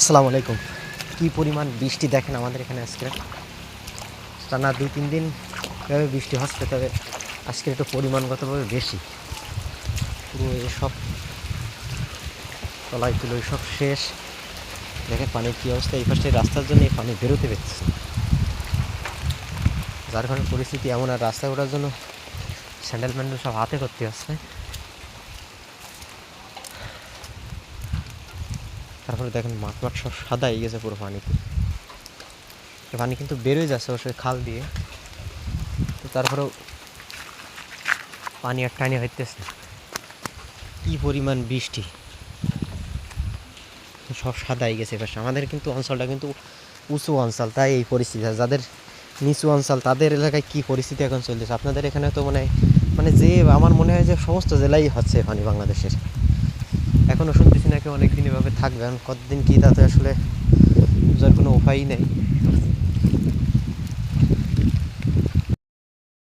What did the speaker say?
আসসালামু আলাইকুম। কী পরিমাণ বৃষ্টি দেখেন আমাদের এখানে আজকে। টানা ২-৩ দিন এভাবে বৃষ্টি হচ্ছে, তবে আজকের একটু পরিমাণগতভাবে বেশি। পুরো এসব তলায় তুলো সব শেষ। দেখেন পানির কী অবস্থা, এই পাশে রাস্তার জন্য এই পানি বেরোতে পারছে না, যার কারণে পরিস্থিতি এমন। আর রাস্তায় ওঠার জন্য স্যান্ডেল ম্যান্ডেল সব হাতে করতে হচ্ছে। তারপরে দেখেন মাঠ মাঠ সব সাদা হয়ে গেছে পুরো পানিতে। পানি কিন্তু বেরোয় যাচ্ছে অবশ্যই খাল দিয়ে, তো তারপরেও পানি আর টানি হইতেছে। কী পরিমাণ বৃষ্টি, সব সাদা হয়ে গেছে এবার। আমাদের কিন্তু অঞ্চলটা কিন্তু উঁচু অঞ্চল, তাই এই পরিস্থিতি। যাদের নিচু অঞ্চল তাদের এলাকায় কী পরিস্থিতি এখন চলতেছে, আপনাদের এখানে তো মানে যে আমার মনে হয় যে সমস্ত জেলায় হচ্ছে পানি বাংলাদেশের। এখনও শুনতেছি নাকি অনেক দিন এভাবে থাকবে, এখন কতদিন কী তাতে আসলে বোঝার কোনো উপায়ই নেই।